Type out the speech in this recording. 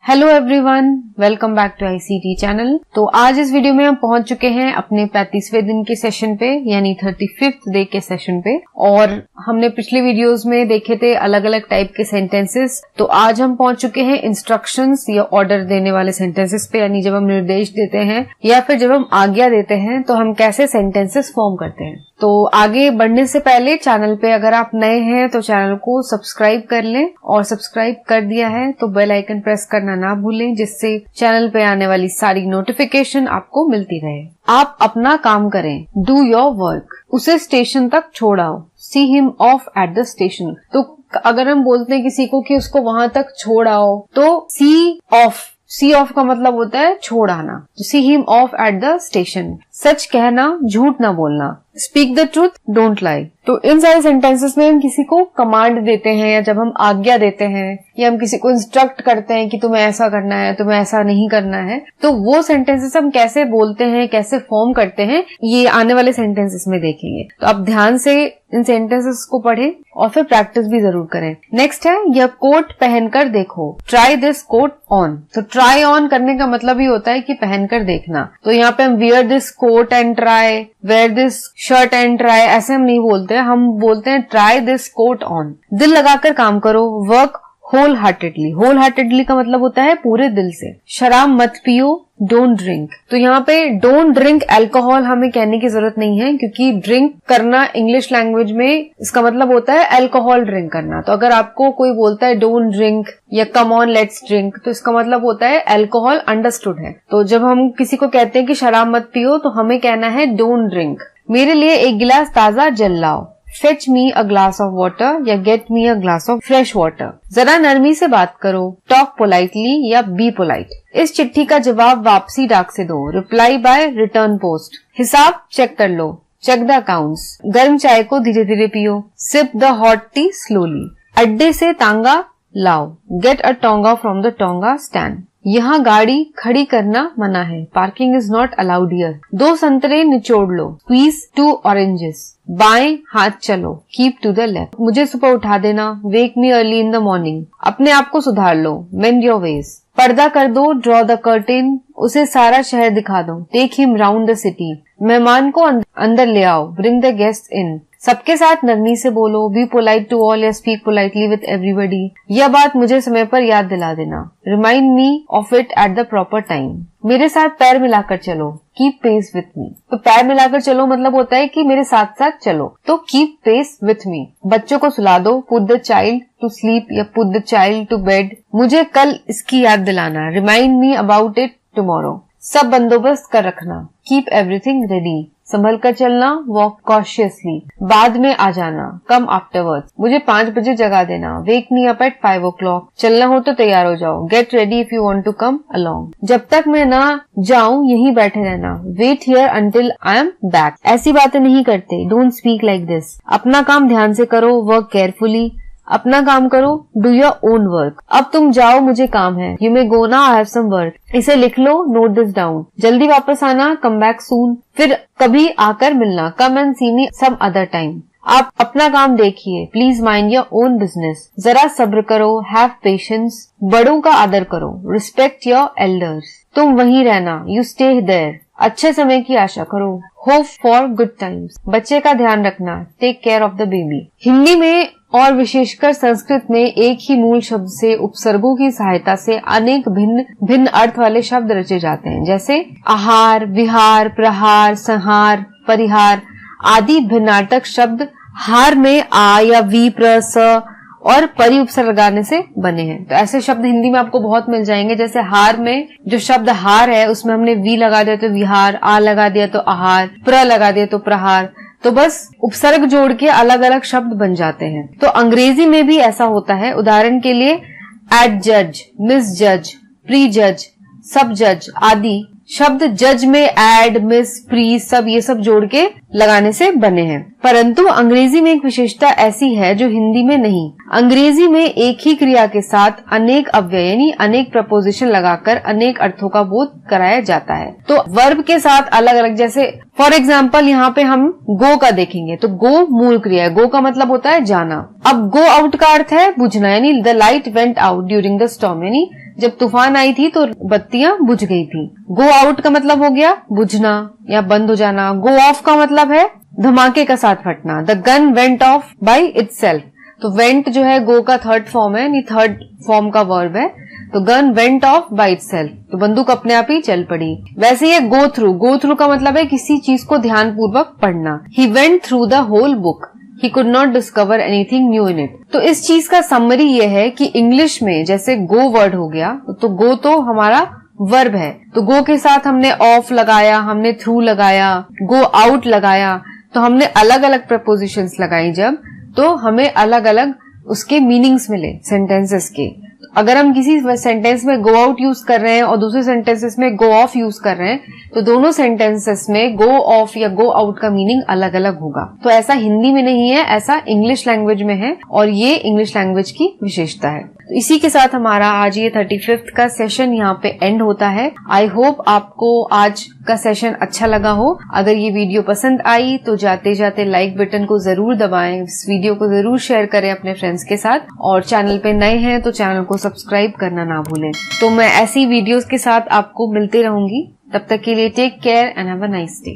Hello everyone, welcome back to ICT channel. तो आज इस वीडियो में हम पहुंच चुके हैं अपने 35वें दिन के सेशन पे, यानी 35th डे के सेशन पे। और हमने पिछले वीडियोस में देखे थे अलग अलग टाइप के सेंटेंसेस। तो आज हम पहुंच चुके हैं इंस्ट्रक्शंस या ऑर्डर देने वाले सेंटेंसेस पे, यानी जब हम निर्देश देते हैं या फिर जब हम आज्ञा देते हैं तो हम कैसे सेंटेंसेस फॉर्म करते हैं। तो आगे बढ़ने से पहले चैनल पे अगर आप नए हैं तो चैनल को सब्सक्राइब कर लें, और सब्सक्राइब कर दिया है तो बेल आइकन प्रेस करना ना भूलें, जिससे चैनल पे आने वाली सारी नोटिफिकेशन आपको मिलती रहे। आप अपना काम करें, डू योर वर्क। उसे स्टेशन तक छोड़ाओ, see him off at the station. तो अगर हम बोलते हैं किसी को कि उसको वहां तक छोड़ाओ, तो सी ऑफ का मतलब होता है छोड़ आना। तो see him off at the station. सच कहना, झूठ ना बोलना। Speak the truth, don't lie. तो इन सारे सेंटेंसेस में हम किसी को कमांड देते हैं, या जब हम आज्ञा देते हैं, या हम किसी को इंस्ट्रक्ट करते हैं कि तुम्हें ऐसा करना है, तुम्हें ऐसा नहीं करना है, तो वो सेंटेंसेस हम कैसे बोलते हैं, कैसे फॉर्म करते हैं, ये आने वाले सेंटेंसेस में देखेंगे। तो आप ध्यान से इन सेंटेंसेस को पढ़ें और फिर प्रैक्टिस भी जरूर करें। नेक्स्ट है, यह कोट पहनकर देखो। Try this coat on. तो ट्राई ऑन करने का मतलब ही होता है कि पहनकर देखना। तो यहाँ पे हम wear this coat and try, wear this shirt and try ऐसे हम नहीं बोलते हैं, हम बोलते हैं ट्राई दिस कोट ऑन। दिल लगाकर काम करो, work wholeheartedly. Wholeheartedly का मतलब होता है पूरे दिल से। शराब मत पियो, डोंट ड्रिंक। तो यहाँ पे डोंट ड्रिंक अल्कोहल हमें कहने की जरूरत नहीं है, क्योंकि ड्रिंक करना इंग्लिश लैंग्वेज में इसका मतलब होता है अल्कोहल ड्रिंक करना। तो अगर आपको कोई बोलता है डोंट ड्रिंक या कम ऑन लेट्स ड्रिंक, तो इसका मतलब होता है अल्कोहल अंडरस्टूड है। तो जब हम किसी को कहते हैं कि शराब मत पियो, तो हमें कहना है डोंट ड्रिंक। मेरे लिए एक गिलास ताजा जल लाओ। Fetch me a glass of water या get me a glass of fresh water। जरा नरमी से बात करो, talk politely या be polite। इस चिट्ठी का जवाब वापसी डाक से दो, reply by return post। हिसाब चेक कर लो, check the accounts। गर्म चाय को धीरे धीरे पियो, sip the hot tea slowly। अड्डे से तांगा लाओ, get a tonga from the tonga stand। यहाँ गाड़ी खड़ी करना मना है, parking is not allowed here. 2 संतरे निचोड़ लो, स्क्वीज 2 ऑरेंजेस। बाएं हाथ चलो, कीप टू द लेफ्ट। मुझे सुबह उठा देना, वेक मी अर्ली इन द मॉर्निंग। अपने आप को सुधार लो, मेंड योर वेज। पर्दा कर दो, ड्रॉ द कर्टेन। उसे सारा शहर दिखा दो, take him round the city. मेहमान को अंदर ले आओ, ब्रिंग द गेस्ट इन। सबके साथ नरमी से बोलो, बी पोलाइट टू ऑल या स्पीक पोलाइटली विथ एवरीबडी। यह बात मुझे समय पर याद दिला देना, remind me of it at the proper time. मेरे साथ पैर मिलाकर चलो, कीप पेस विथ मी। तो पैर मिलाकर चलो मतलब होता है कि मेरे साथ साथ चलो, तो कीप पेस विथ मी। बच्चों को सुला दो, put the child to sleep या put the child to bed. मुझे कल इसकी याद दिलाना, remind me about it tomorrow. सब बंदोबस्त कर रखना, कीप एवरीथिंग रेडी। संभल कर चलना, वॉक कॉशियसली। बाद में आ जाना, कम आफ्टरवर्ड्स। मुझे 5 बजे जगा देना, वेक मी अप एट 5 o'clock। चलना हो तो तैयार हो जाओ, get ready if you want to come along. जब तक मैं ना जाऊं यहीं बैठे रहना, wait here until I am back. ऐसी बातें नहीं करते, डोंट स्पीक लाइक दिस। अपना काम ध्यान से करो, वर्क केयरफुली। अपना काम करो, डू योर ओन वर्क। अब तुम जाओ, मुझे काम है। You may go now, I have some work. इसे लिख लो, नोट दिस डाउन। जल्दी वापस आना, कम बैक सून। फिर कभी आकर मिलना, come and see me some other time. आप अपना काम देखिए, please mind your own business. जरा सब्र करो, हैव पेशेंस। बड़ों का आदर करो, रिस्पेक्ट योर एल्डर्स। तुम वहीं रहना, यू स्टे देयर। अच्छे समय की आशा करो, होप फॉर गुड टाइम्स। बच्चे का ध्यान रखना, take care of the baby. Hindi में और विशेषकर संस्कृत में एक ही मूल शब्द से उपसर्गों की सहायता से अनेक भिन्न भिन्न अर्थ वाले शब्द रचे जाते हैं, जैसे आहार, विहार, प्रहार, संहार, परिहार आदि भिन्नार्थक शब्द हार में आ या वी, प्र, स और परि उपसर्ग लगाने से बने हैं। तो ऐसे शब्द हिंदी में आपको बहुत मिल जाएंगे। जैसे हार में जो शब्द हार है उसमें हमने वी लगा दिया तो विहार, आ लगा दिया तो आहार, प्र लगा दिया तो प्रहार। तो बस उपसर्ग जोड़ के अलग अलग शब्द बन जाते हैं। तो अंग्रेजी में भी ऐसा होता है। उदाहरण के लिए एड जज, मिस जज, प्री जज, सब जज आदि शब्द जज में एड, मिस, प्री, सब ये सब जोड़ के लगाने से बने हैं। परंतु अंग्रेजी में एक विशेषता ऐसी है जो हिंदी में नहीं। अंग्रेजी में एक ही क्रिया के साथ अनेक अव्यय यानी अनेक प्रपोजिशन लगाकर अनेक अर्थों का बोध कराया जाता है। तो वर्ब के साथ अलग अलग, जैसे फॉर एग्जाम्पल यहाँ पे हम गो का देखेंगे तो गो मूल क्रिया है। गो का मतलब होता है जाना। अब गो आउट का अर्थ है बुझना, यानी the light went out during the storm, यानी जब तूफान आई थी तो बत्तियां बुझ गई थी। गो आउट का मतलब हो गया बुझना या बंद हो जाना। गो ऑफ का मतलब है धमाके का साथ फटना। The gun went off by itself. तो वेंट जो है गो का थर्ड फॉर्म है, यानी थर्ड फॉर्म का वर्ब है। तो gun went off by itself, तो बंदूक अपने आप ही चल पड़ी। वैसे ही गो थ्रू, गो थ्रू का मतलब है किसी चीज को ध्यानपूर्वक पढ़ना। He went through the whole book, he could not discover anything new in it. तो इस चीज का समरी ये है कि इंग्लिश में जैसे गो वर्ड हो गया, तो गो तो हमारा वर्ब है, तो गो के साथ हमने ऑफ लगाया, हमने थ्रू लगाया, गो आउट लगाया, तो हमने अलग अलग प्रपोजिशंस लगाई जब, तो हमें अलग अलग उसके मीनिंग्स मिले सेंटेंसेस के। अगर हम किसी सेंटेंस में गो आउट यूज कर रहे हैं और दूसरे सेंटेंसेस में गो ऑफ यूज कर रहे हैं, तो दोनों सेंटेंसेस में गो ऑफ या गो आउट का मीनिंग अलग अलग होगा। तो ऐसा हिंदी में नहीं है, ऐसा इंग्लिश लैंग्वेज में है, और ये इंग्लिश लैंग्वेज की विशेषता है। तो इसी के साथ हमारा आज ये 35th का सेशन यहाँ पे एंड होता है। आई होप आपको आज का सेशन अच्छा लगा हो। अगर ये वीडियो पसंद आई तो जाते जाते लाइक बटन को जरूर दबाएं, इस वीडियो को जरूर शेयर करें अपने फ्रेंड्स के साथ, और चैनल पे नए हैं तो चैनल को सब्सक्राइब करना ना भूलें। तो मैं ऐसी वीडियोस के साथ आपको मिलते रहूंगी। तब तक के लिए take care and have a nice day.